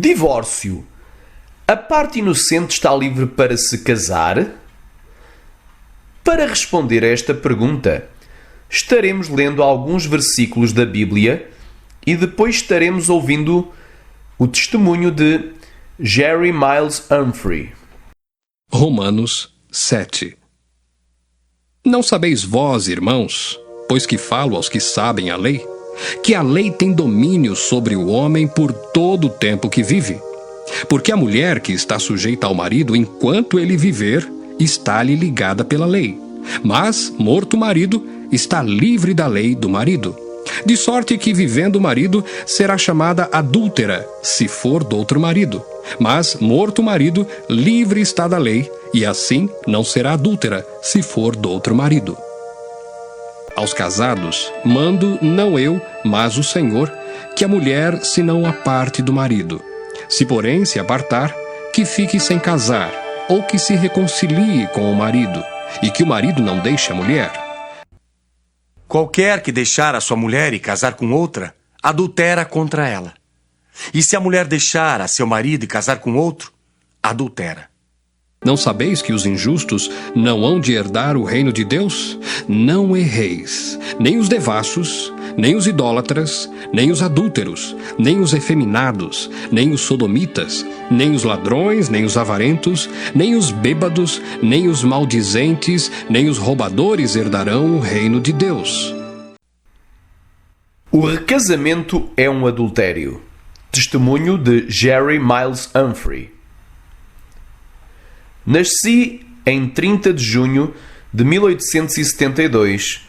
Divórcio. A parte inocente está livre para se casar? Para responder a esta pergunta, estaremos lendo alguns versículos da Bíblia e depois estaremos ouvindo o testemunho de Jerry Miles Humphrey. Romanos 7. Não sabeis vós, irmãos, pois que falo aos que sabem a lei, que a lei tem domínio sobre o homem por todo o tempo que vive? Porque a mulher que está sujeita ao marido enquanto ele viver, está-lhe ligada pela lei. Mas, morto o marido, está livre da lei do marido. De sorte que, vivendo o marido, será chamada adúltera, se for do outro marido. Mas, morto o marido, livre está da lei, e assim não será adúltera, se for do outro marido. Aos casados, mando não eu, mas o Senhor, que a mulher se não aparte do marido. Se porém se apartar, que fique sem casar, ou que se reconcilie com o marido, e que o marido não deixe a mulher. Qualquer que deixar a sua mulher e casar com outra, adultera contra ela. E se a mulher deixar a seu marido e casar com outro, adultera. Não sabeis que os injustos não hão de herdar o reino de Deus? Não erreis, nem os devassos, nem os idólatras, nem os adúlteros, nem os efeminados, nem os sodomitas, nem os ladrões, nem os avarentos, nem os bêbados, nem os maldizentes, nem os roubadores herdarão o reino de Deus. O recasamento é um adultério. Testemunho de Jerry Miles Humphrey. Nasci em 30 de junho de 1872,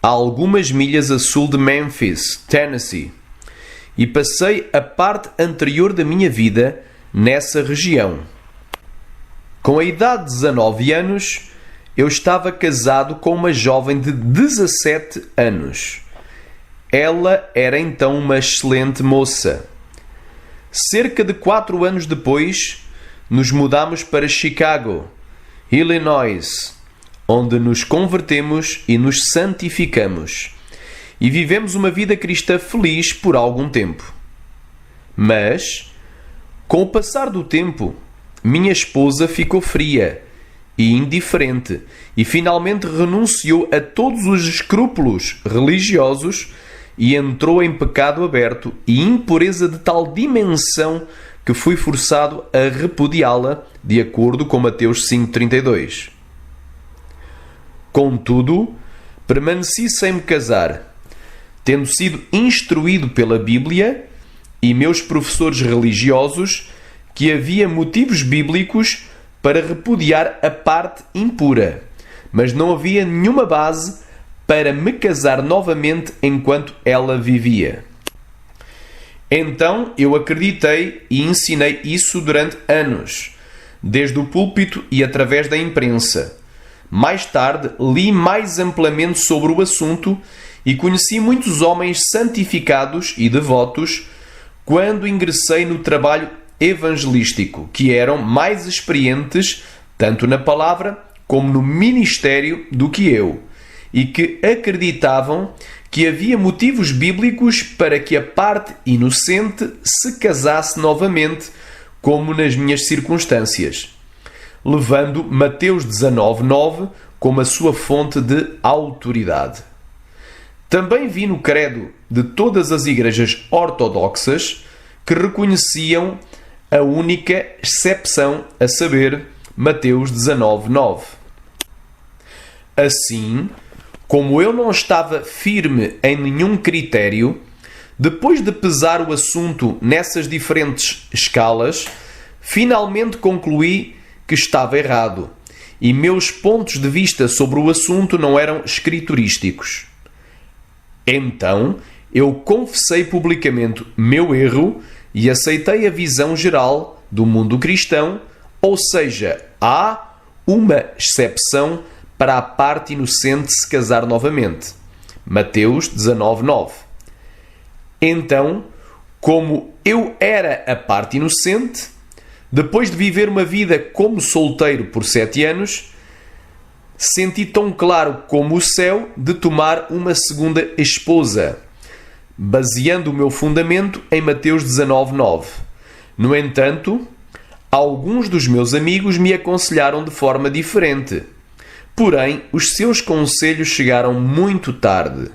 a algumas milhas a sul de Memphis, Tennessee, e passei a parte anterior da minha vida nessa região. Com a idade de 19 anos, eu estava casado com uma jovem de 17 anos. Ela era então uma excelente moça. Cerca de 4 anos depois, nos mudamos para Chicago, Illinois, onde nos convertemos e nos santificamos, e vivemos uma vida cristã feliz por algum tempo. Mas, com o passar do tempo, minha esposa ficou fria e indiferente e finalmente renunciou a todos os escrúpulos religiosos e entrou em pecado aberto e impureza de tal dimensão que fui forçado a repudiá-la, de acordo com Mateus 5,32. Contudo, permaneci sem me casar, tendo sido instruído pela Bíblia e meus professores religiosos que havia motivos bíblicos para repudiar a parte impura, mas não havia nenhuma base para me casar novamente enquanto ela vivia. Então eu acreditei e ensinei isso durante anos, desde o púlpito e através da imprensa. Mais tarde li mais amplamente sobre o assunto e conheci muitos homens santificados e devotos quando ingressei no trabalho evangelístico, que eram mais experientes tanto na palavra como no ministério do que eu, e que acreditavam que havia motivos bíblicos para que a parte inocente se casasse novamente, como nas minhas circunstâncias, levando Mateus 19,9 como a sua fonte de autoridade. Também vi no credo de todas as igrejas ortodoxas que reconheciam a única exceção, a saber, Mateus 19,9. Assim, como eu não estava firme em nenhum critério, depois de pesar o assunto nessas diferentes escalas, finalmente concluí que estava errado e meus pontos de vista sobre o assunto não eram escriturísticos. Então, eu confessei publicamente meu erro e aceitei a visão geral do mundo cristão, ou seja, há uma exceção para a parte inocente se casar novamente. Mateus 19,9. Então, como eu era a parte inocente, depois de viver uma vida como solteiro por 7 anos, senti tão claro como o céu de tomar uma segunda esposa, baseando o meu fundamento em Mateus 19,9. No entanto, alguns dos meus amigos me aconselharam de forma diferente. Porém, os seus conselhos chegaram muito tarde.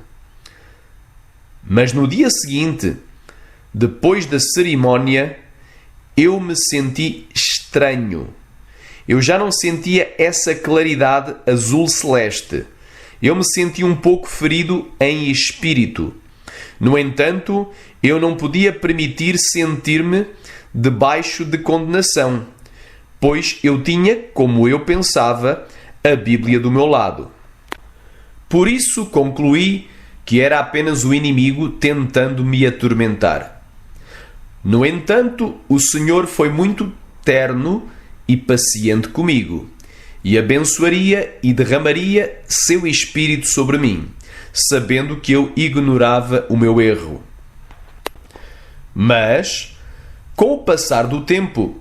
Mas no dia seguinte, depois da cerimónia, eu me senti estranho. Eu já não sentia essa claridade azul celeste. Eu me senti um pouco ferido em espírito. No entanto, eu não podia permitir sentir-me debaixo de condenação, pois eu tinha, como eu pensava, a Bíblia do meu lado. Por isso concluí que era apenas o inimigo tentando me atormentar. No entanto, o Senhor foi muito terno e paciente comigo, e abençoaria e derramaria seu Espírito sobre mim, sabendo que eu ignorava o meu erro. Mas, com o passar do tempo,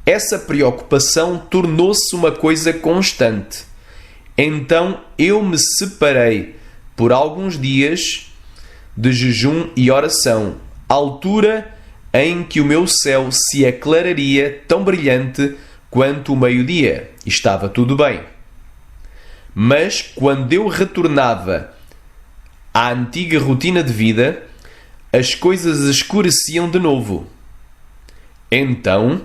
essa preocupação tornou-se uma coisa constante. Então eu me separei por alguns dias de jejum e oração, altura em que o meu céu se aclararia tão brilhante quanto o meio-dia. Estava tudo bem. Mas quando eu retornava à antiga rotina de vida, as coisas escureciam de novo. Então,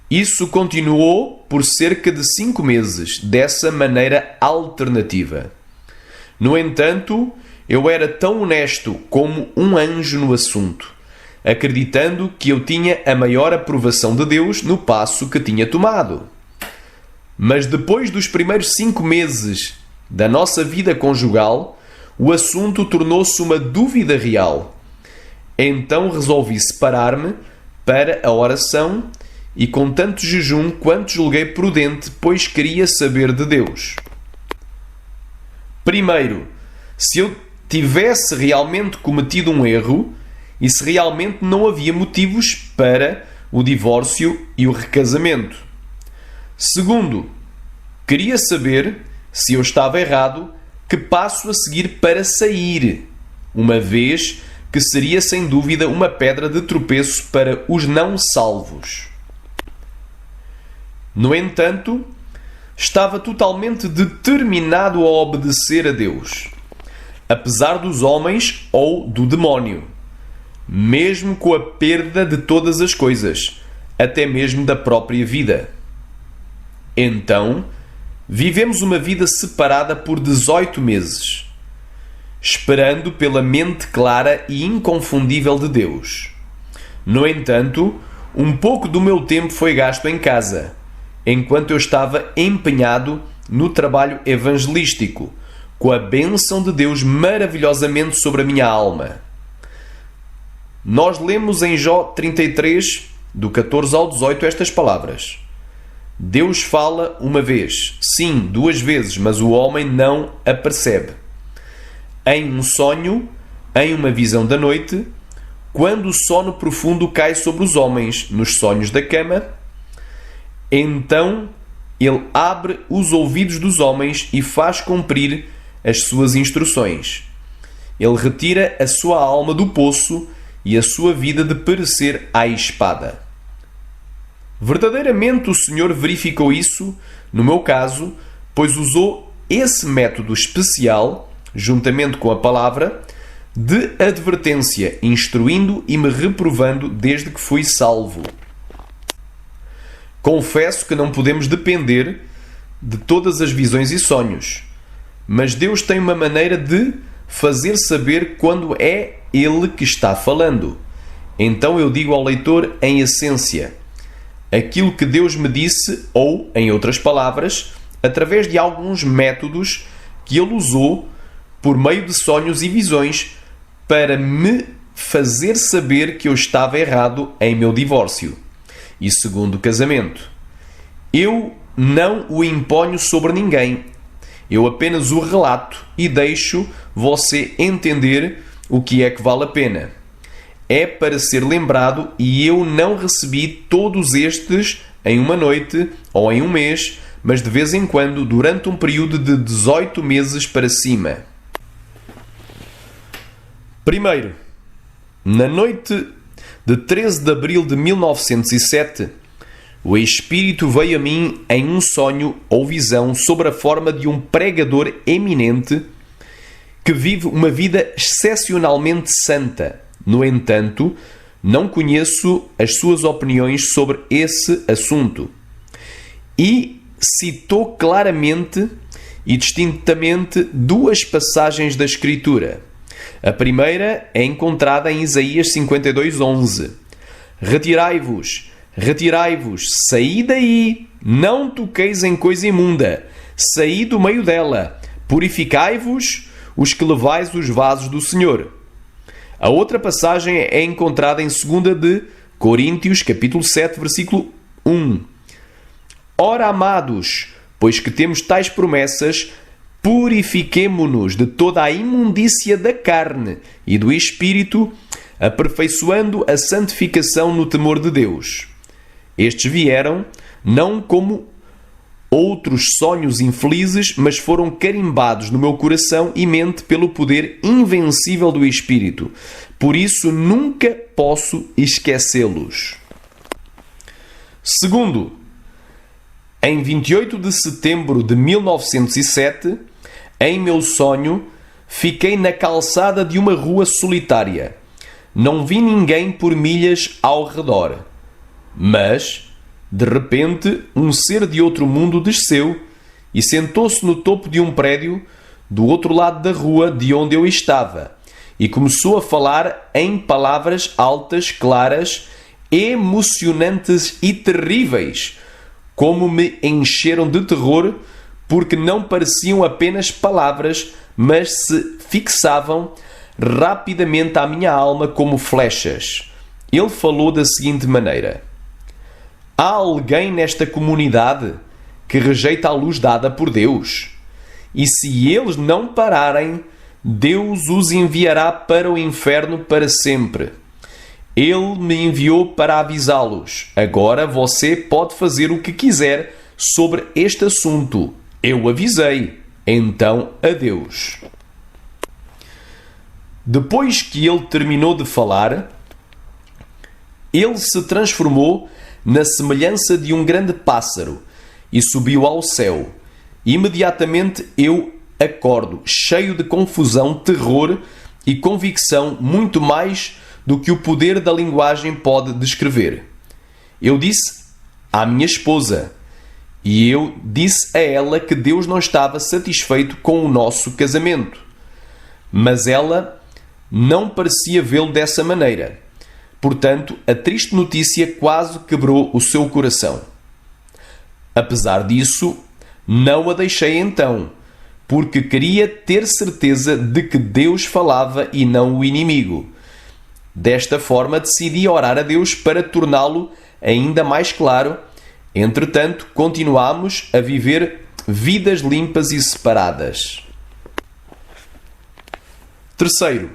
isso continuou por cerca de 5 meses, dessa maneira alternativa. No entanto, eu era tão honesto como um anjo no assunto, acreditando que eu tinha a maior aprovação de Deus no passo que tinha tomado. Mas depois dos primeiros 5 meses da nossa vida conjugal, o assunto tornou-se uma dúvida real. Então resolvi separar-me para a oração e com tanto jejum quanto julguei prudente, pois queria saber de Deus. Primeiro, se eu tivesse realmente cometido um erro e se realmente não havia motivos para o divórcio e o recasamento. Segundo, queria saber, se eu estava errado, que passo a seguir para sair, uma vez que seria sem dúvida uma pedra de tropeço para os não salvos. No entanto, estava totalmente determinado a obedecer a Deus, apesar dos homens ou do demónio, mesmo com a perda de todas as coisas, até mesmo da própria vida. Então, vivemos uma vida separada por 18 meses, esperando pela mente clara e inconfundível de Deus. No entanto, um pouco do meu tempo foi gasto em casa, enquanto eu estava empenhado no trabalho evangelístico, com a bênção de Deus maravilhosamente sobre a minha alma. Nós lemos em Jó 33, do 14 ao 18, estas palavras. Deus fala uma vez, sim, 2 vezes, mas o homem não a percebe. Em um sonho, em uma visão da noite, quando o sono profundo cai sobre os homens, nos sonhos da cama, então ele abre os ouvidos dos homens e faz cumprir as suas instruções. Ele retira a sua alma do poço e a sua vida de perecer à espada. Verdadeiramente o Senhor verificou isso, no meu caso, pois usou esse método especial, juntamente com a palavra, de advertência, instruindo e me reprovando desde que fui salvo. Confesso que não podemos depender de todas as visões e sonhos, mas Deus tem uma maneira de fazer saber quando é Ele que está falando. Então eu digo ao leitor, em essência, aquilo que Deus me disse, ou, em outras palavras, através de alguns métodos que Ele usou por meio de sonhos e visões para me fazer saber que eu estava errado em meu divórcio e segundo casamento. Eu não o imponho sobre ninguém. Eu apenas o relato e deixo você entender o que é que vale a pena. É para ser lembrado e eu não recebi todos estes em uma noite ou em um mês, mas de vez em quando durante um período de 18 meses para cima. Primeiro, na noite de 13 de abril de 1907, o Espírito veio a mim em um sonho ou visão sobre a forma de um pregador eminente que vive uma vida excepcionalmente santa. No entanto, não conheço as suas opiniões sobre esse assunto. E citou claramente e distintamente duas passagens da Escritura. A primeira é encontrada em Isaías 52:11. Retirai-vos, retirai-vos, saí daí, não toqueis em coisa imunda, saí do meio dela, purificai-vos, os que levais os vasos do Senhor. A outra passagem é encontrada em 2 de Coríntios, capítulo 7, versículo 1. Ora, amados, pois que temos tais promessas, purifiquemo-nos de toda a imundícia da carne e do espírito, aperfeiçoando a santificação no temor de Deus. Estes vieram, não como outros sonhos infelizes, mas foram carimbados no meu coração e mente pelo poder invencível do Espírito. Por isso, nunca posso esquecê-los. Segundo, em 28 de setembro de 1907, em meu sonho, fiquei na calçada de uma rua solitária. Não vi ninguém por milhas ao redor. Mas, de repente, um ser de outro mundo desceu e sentou-se no topo de um prédio do outro lado da rua de onde eu estava e começou a falar em palavras altas, claras, emocionantes e terríveis, como me encheram de terror, porque não pareciam apenas palavras, mas se fixavam rapidamente à minha alma como flechas. Ele falou da seguinte maneira: há alguém nesta comunidade que rejeita a luz dada por Deus. E se eles não pararem, Deus os enviará para o inferno para sempre. Ele me enviou para avisá-los. Agora você pode fazer o que quiser sobre este assunto. Eu avisei. Então, adeus. Depois que ele terminou de falar, ele se transformou na semelhança de um grande pássaro e subiu ao céu. Imediatamente eu acordo, cheio de confusão, terror e convicção, muito mais do que o poder da linguagem pode descrever. Eu disse à minha esposa, e eu disse a ela que Deus não estava satisfeito com o nosso casamento. Mas ela não parecia vê-lo dessa maneira. Portanto, a triste notícia quase quebrou o seu coração. Apesar disso, não a deixei então, porque queria ter certeza de que Deus falava e não o inimigo. Desta forma, decidi orar a Deus para torná-lo ainda mais claro. Entretanto, continuámos a viver vidas limpas e separadas. Terceiro,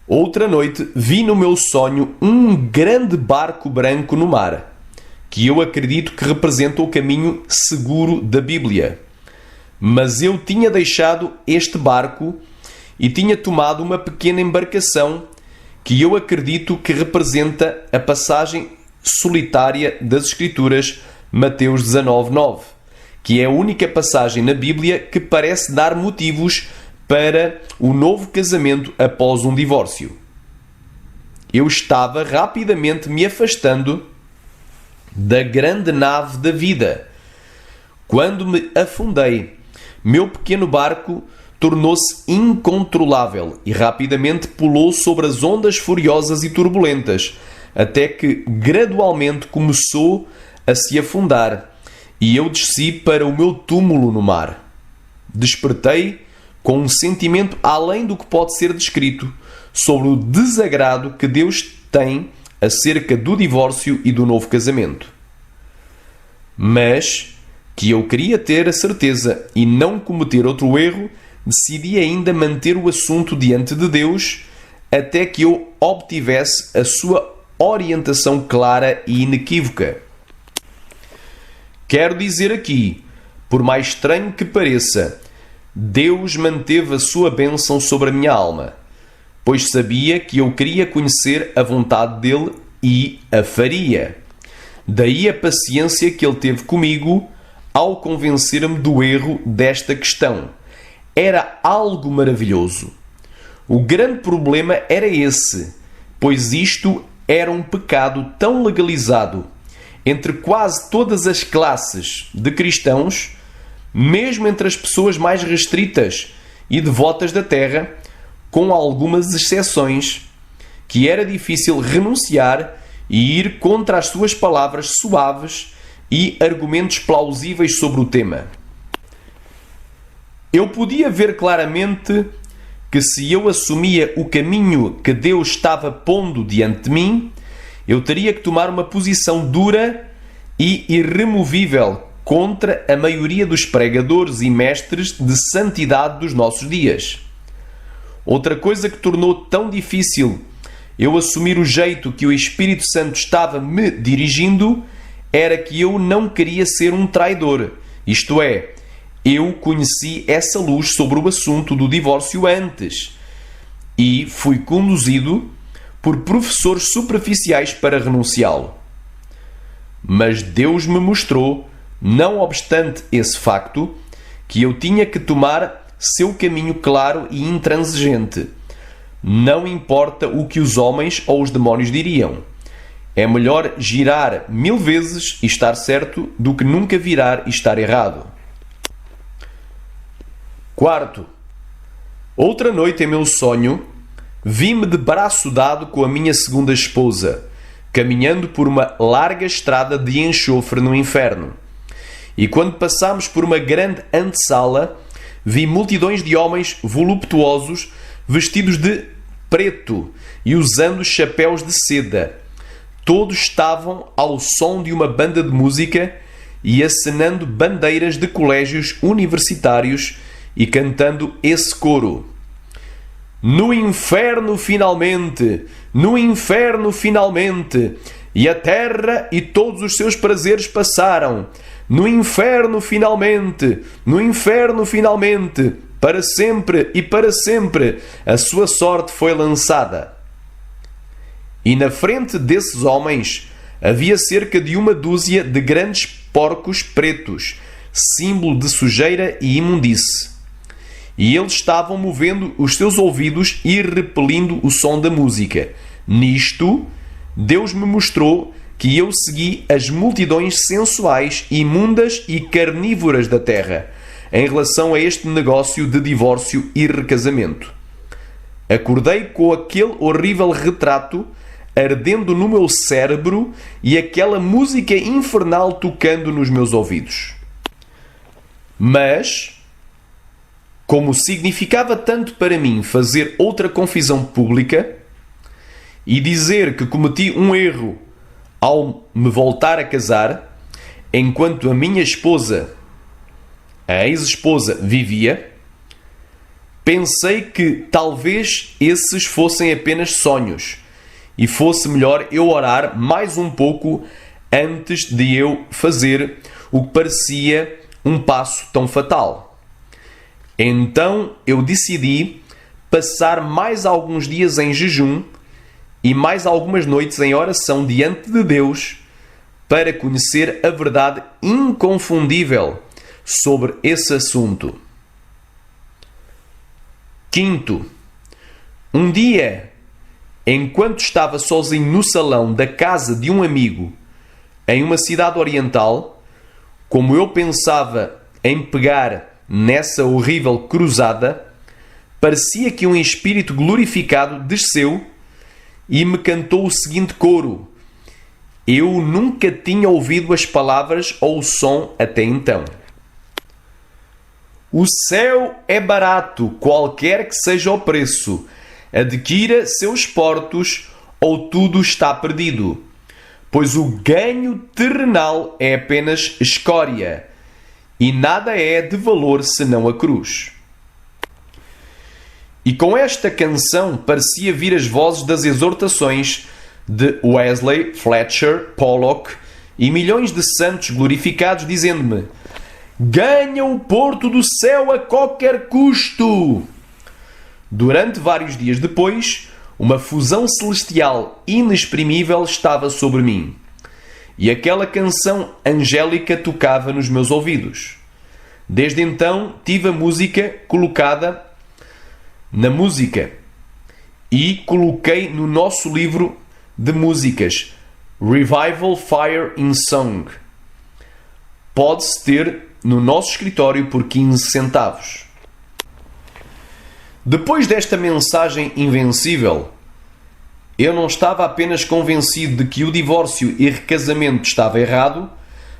outra noite vi no meu sonho um grande barco branco no mar, que eu acredito que representa o caminho seguro da Bíblia. Mas eu tinha deixado este barco e tinha tomado uma pequena embarcação que eu acredito que representa a passagem solitária das Escrituras, Mateus 19:9, que é a única passagem na Bíblia que parece dar motivos para o novo casamento após um divórcio. Eu estava rapidamente me afastando da grande nave da vida. Quando me afundei, meu pequeno barco tornou-se incontrolável e rapidamente pulou sobre as ondas furiosas e turbulentas, até que gradualmente começou a se afundar, e eu desci para o meu túmulo no mar. Despertei com um sentimento além do que pode ser descrito sobre o desagrado que Deus tem acerca do divórcio e do novo casamento. Mas que eu queria ter a certeza e não cometer outro erro, decidi ainda manter o assunto diante de Deus até que eu obtivesse a sua orientação clara e inequívoca. Quero dizer aqui, por mais estranho que pareça, Deus manteve a sua bênção sobre a minha alma. pois sabia que eu queria conhecer a vontade dele e a faria. Daí a paciência que ele teve comigo ao convencer-me do erro desta questão. Era algo maravilhoso. O grande problema era esse, pois isto era um pecado tão legalizado entre quase todas as classes de cristãos, mesmo entre as pessoas mais restritas e devotas da terra, com algumas exceções, que era difícil renunciar e ir contra as suas palavras suaves e argumentos plausíveis sobre o tema. Eu podia ver claramente que se eu assumia o caminho que Deus estava pondo diante de mim, eu teria que tomar uma posição dura e irremovível contra a maioria dos pregadores e mestres de santidade dos nossos dias. Outra coisa que tornou tão difícil eu assumir o jeito que o Espírito Santo estava me dirigindo era que eu não queria ser um traidor. Isto é, eu conheci essa luz sobre o assunto do divórcio antes e fui conduzido por professores superficiais para renunciá-lo. Mas Deus me mostrou, não obstante esse facto, que eu tinha que tomar seu caminho claro e intransigente. Não importa o que os homens ou os demónios diriam. É melhor girar 1000 vezes e estar certo do que nunca virar e estar errado. Quarto, outra noite em meu sonho, vi-me de braço dado com a minha segunda esposa, caminhando por uma larga estrada de enxofre no inferno. E quando passámos por uma grande antessala, vi multidões de homens voluptuosos vestidos de preto e usando chapéus de seda. Todos estavam ao som de uma banda de música e acenando bandeiras de colégios universitários e cantando esse coro: no inferno finalmente, no inferno finalmente, e a terra e todos os seus prazeres passaram. No inferno finalmente, no inferno finalmente, para sempre e para sempre, a sua sorte foi lançada. E na frente desses homens havia cerca de 1 de grandes porcos pretos, símbolo de sujeira e imundice. E eles estavam movendo os seus ouvidos e repelindo o som da música. Nisto, Deus me mostrou que eu segui as multidões sensuais, imundas e carnívoras da terra, em relação a este negócio de divórcio e recasamento. Acordei com aquele horrível retrato ardendo no meu cérebro e aquela música infernal tocando nos meus ouvidos. Mas, como significava tanto para mim fazer outra confissão pública e dizer que cometi um erro ao me voltar a casar, enquanto a minha esposa, a ex-esposa, vivia, pensei que talvez esses fossem apenas sonhos e fosse melhor eu orar mais um pouco antes de eu fazer o que parecia um passo tão fatal. Então eu decidi passar mais alguns dias em jejum e mais algumas noites em oração diante de Deus para conhecer a verdade inconfundível sobre esse assunto. Quinto, um dia, enquanto estava sozinho no salão da casa de um amigo em uma cidade oriental, como eu pensava em pegar nessa horrível cruzada, parecia que um espírito glorificado desceu e me cantou o seguinte coro. Eu nunca tinha ouvido as palavras ou o som até então. O céu é barato, qualquer que seja o preço. Adquira seus portos ou tudo está perdido. Pois o ganho terrenal é apenas escória e nada é de valor senão a cruz. E com esta canção parecia vir as vozes das exortações de Wesley, Fletcher, Pollock e milhões de santos glorificados dizendo-me: ganha o porto do céu a qualquer custo! Durante vários dias depois, uma fusão celestial inexprimível estava sobre mim, e aquela canção angélica tocava nos meus ouvidos. Desde então tive a música colocada na música e coloquei no nosso livro de músicas Revival Fire in Song. Pode-se ter no nosso escritório por 15 centavos. Depois desta mensagem invencível, eu não estava apenas convencido de que o divórcio e recasamento estava errado,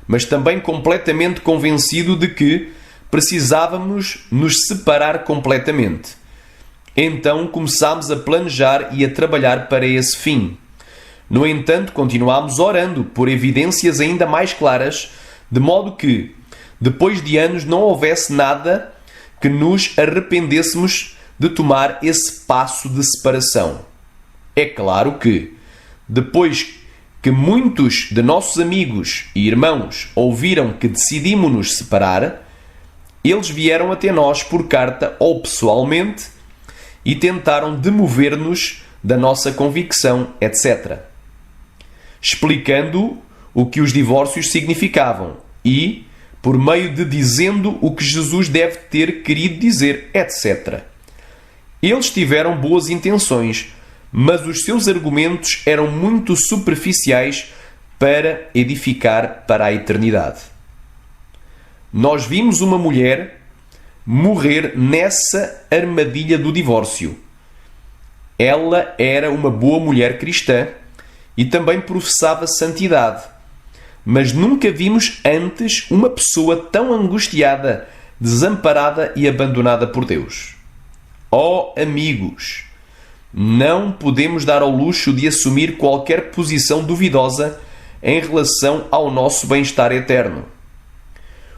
mas também completamente convencido de que precisávamos nos separar completamente. Então começámos a planejar e a trabalhar para esse fim. No entanto, continuámos orando por evidências ainda mais claras, de modo que, depois de anos, não houvesse nada que nos arrependêssemos de tomar esse passo de separação. É claro que, depois que muitos de nossos amigos e irmãos ouviram que decidimos nos separar, eles vieram até nós por carta ou pessoalmente e tentaram demover-nos da nossa convicção, etc., explicando o que os divórcios significavam e, por meio de dizendo o que Jesus deve ter querido dizer, etc. Eles tiveram boas intenções, mas os seus argumentos eram muito superficiais para edificar para a eternidade. Nós vimos uma mulher morrer nessa armadilha do divórcio. Ela era uma boa mulher cristã e também professava santidade, mas nunca vimos antes uma pessoa tão angustiada, desamparada e abandonada por Deus. Oh, amigos, não podemos dar ao luxo de assumir qualquer posição duvidosa em relação ao nosso bem-estar eterno.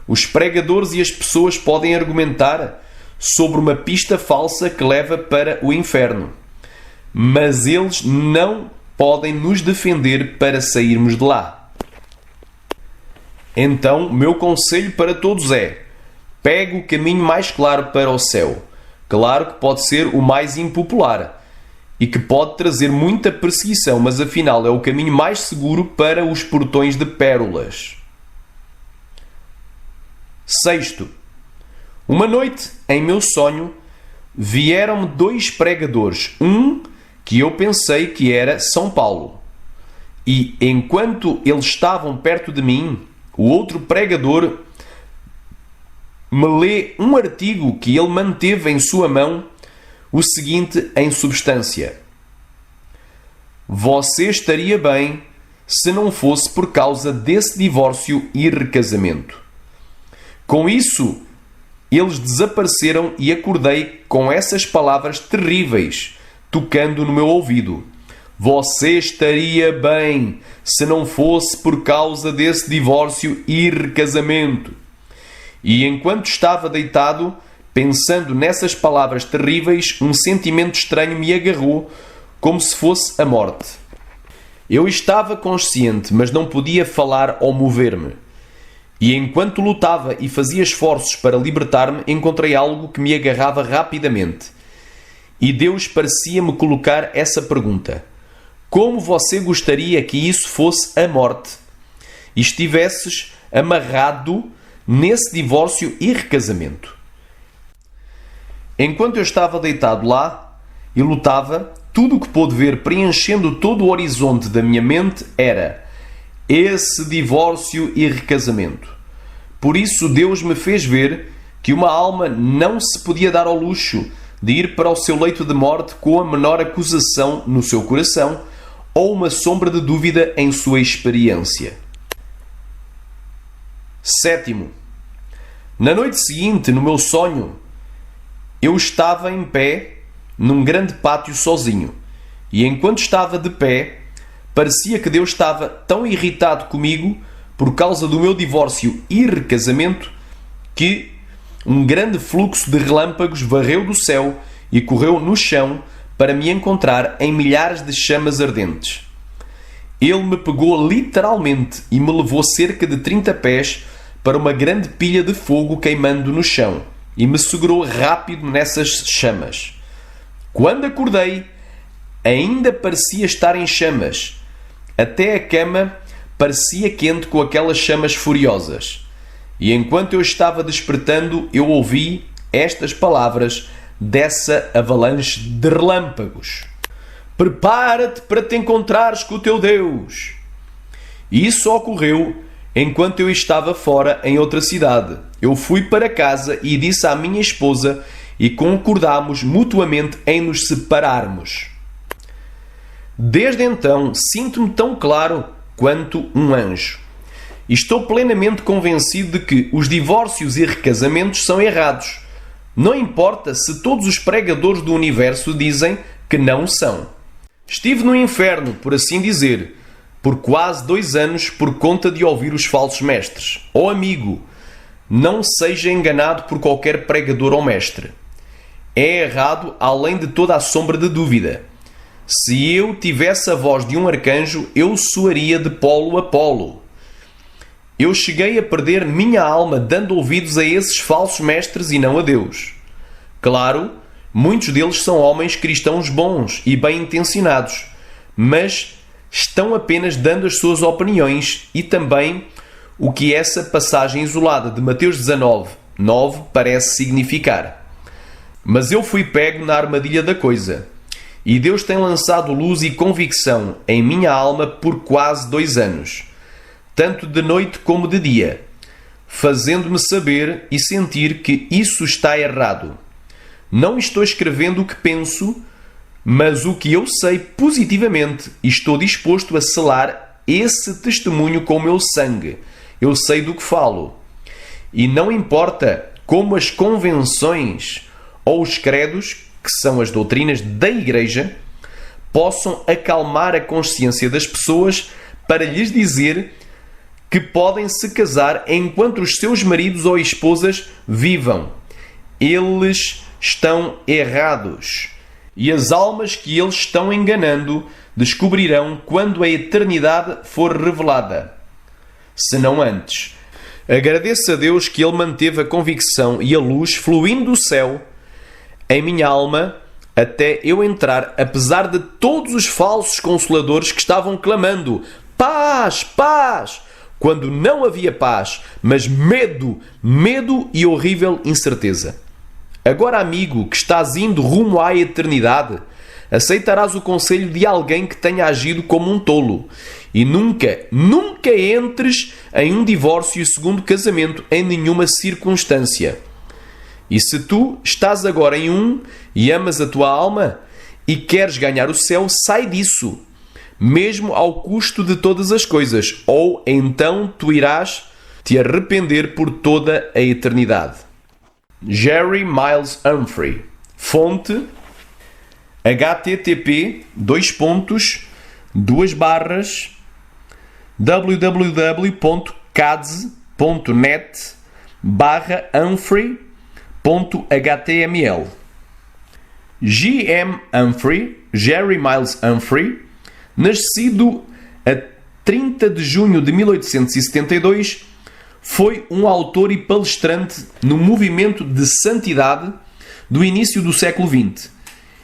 Os pregadores e as pessoas podem argumentar sobre uma pista falsa que leva para o inferno, mas eles não podem nos defender para sairmos de lá. Então, meu conselho para todos é: pegue o caminho mais claro para o céu. Claro que pode ser o mais impopular e que pode trazer muita perseguição, mas afinal é o caminho mais seguro para os portões de pérolas. Sexto, uma noite, em meu sonho, vieram-me 2 pregadores, um que eu pensei que era São Paulo, e enquanto eles estavam perto de mim, o outro pregador me lê um artigo que ele manteve em sua mão, o seguinte em substância: você estaria bem se não fosse por causa desse divórcio e recasamento. Com isso, eles desapareceram e acordei com essas palavras terríveis tocando no meu ouvido: você estaria bem se não fosse por causa desse divórcio e recasamento. E enquanto estava deitado, pensando nessas palavras terríveis, um sentimento estranho me agarrou, como se fosse a morte. Eu estava consciente, mas não podia falar ou mover-me. E enquanto lutava e fazia esforços para libertar-me, encontrei algo que me agarrava rapidamente. E Deus parecia-me colocar essa pergunta: como você gostaria que isso fosse a morte? E estivesses amarrado nesse divórcio e recasamento. Enquanto eu estava deitado lá e lutava, tudo o que pôde ver preenchendo todo o horizonte da minha mente era esse divórcio e recasamento. Por isso Deus me fez ver que uma alma não se podia dar ao luxo de ir para o seu leito de morte com a menor acusação no seu coração ou uma sombra de dúvida em sua experiência. Sétimo, na noite seguinte, no meu sonho, eu estava em pé num grande pátio sozinho, e enquanto estava de pé, parecia que Deus estava tão irritado comigo por causa do meu divórcio e recasamento que um grande fluxo de relâmpagos varreu do céu e correu no chão para me encontrar em milhares de chamas ardentes. Ele me pegou literalmente e me levou cerca de 30 pés para uma grande pilha de fogo queimando no chão e me segurou rápido nessas chamas. Quando acordei, ainda parecia estar em chamas. Até a cama parecia quente com aquelas chamas furiosas. E enquanto eu estava despertando, eu ouvi estas palavras dessa avalanche de relâmpagos: prepara-te para te encontrares com o teu Deus. E isso ocorreu enquanto eu estava fora em outra cidade. Eu fui para casa e disse à minha esposa e concordámos mutuamente em nos separarmos. Desde então, sinto-me tão claro quanto um anjo. E estou plenamente convencido de que os divórcios e recasamentos são errados. Não importa se todos os pregadores do universo dizem que não são. Estive no inferno, por assim dizer, por quase 2 anos por conta de ouvir os falsos mestres. Oh amigo, não seja enganado por qualquer pregador ou mestre. É errado além de toda a sombra de dúvida. Se eu tivesse a voz de um arcanjo, eu soaria de polo a polo. Eu cheguei a perder minha alma dando ouvidos a esses falsos mestres e não a Deus. Claro, muitos deles são homens cristãos bons e bem-intencionados, mas estão apenas dando as suas opiniões e também o que essa passagem isolada de Mateus 19:9 parece significar. Mas eu fui pego na armadilha da coisa, e Deus tem lançado luz e convicção em minha alma por quase 2 anos, tanto de noite como de dia, fazendo-me saber e sentir que isso está errado. Não estou escrevendo o que penso, mas o que eu sei positivamente, e estou disposto a selar esse testemunho com o meu sangue. Eu sei do que falo. E não importa como as convenções ou os credos, que são as doutrinas da Igreja, possam acalmar a consciência das pessoas para lhes dizer que podem se casar enquanto os seus maridos ou esposas vivam. Eles estão errados. E as almas que eles estão enganando descobrirão quando a eternidade for revelada, se não antes. Agradeço a Deus que Ele manteve a convicção e a luz fluindo do céu em minha alma até eu entrar, apesar de todos os falsos consoladores que estavam clamando paz, paz, quando não havia paz, mas medo e horrível incerteza. Agora, amigo, que estás indo rumo à eternidade, aceitarás o conselho de alguém que tenha agido como um tolo. E nunca entres em um divórcio e segundo casamento em nenhuma circunstância. E se tu estás agora em um e amas a tua alma e queres ganhar o céu, sai disso, mesmo ao custo de todas as coisas, ou então tu irás te arrepender por toda a eternidade. Jerry Miles Humphrey. Fonte http://www.cads.net/Humphrey.html. G.M. Humphrey, Jerry Miles Humphrey, nascido a 30 de junho de 1872, foi um autor e palestrante no movimento de santidade do início do século XX.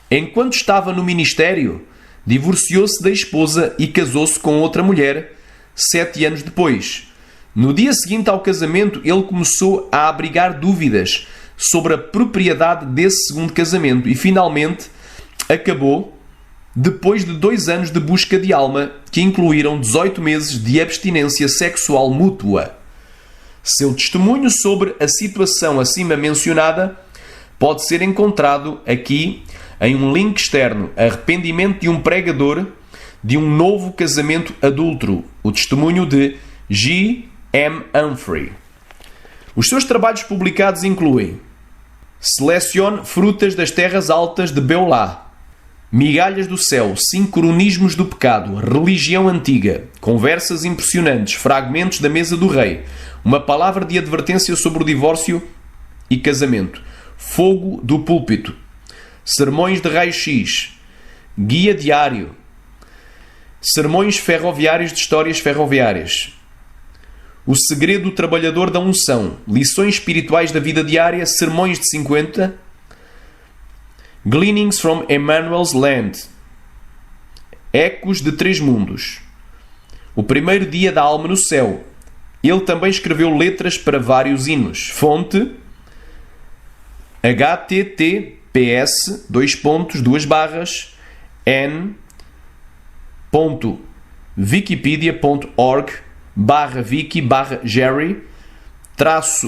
Enquanto estava no ministério, divorciou-se da esposa e casou-se com outra mulher 7 anos depois. No dia seguinte ao casamento, ele começou a abrigar dúvidas sobre a propriedade desse segundo casamento e finalmente acabou depois de 2 anos de busca de alma que incluíram 18 meses de abstinência sexual mútua. Seu testemunho sobre a situação acima mencionada pode ser encontrado aqui em um link externo, Arrependimento de um pregador de um novo casamento adúltero, o testemunho de G.M. Humphrey. Os seus trabalhos publicados incluem Selecione frutas das terras altas de Beulah, Migalhas do céu, Sincronismos do pecado, Religião antiga, Conversas impressionantes, Fragmentos da mesa do rei, Uma palavra de advertência sobre o divórcio e casamento, Fogo do púlpito, Sermões de raio-x, Guia diário, Sermões ferroviários de histórias ferroviárias, O segredo do trabalhador da unção, Lições espirituais da vida diária, Sermões de 50, Gleanings from Emmanuel's Land. Ecos de Três Mundos. O primeiro dia da alma no céu. Ele também escreveu letras para vários hinos. Fonte: https://n.wikipedia.org/wiki/Jerry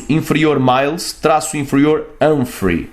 _inferior Miles _inferior Humphrey.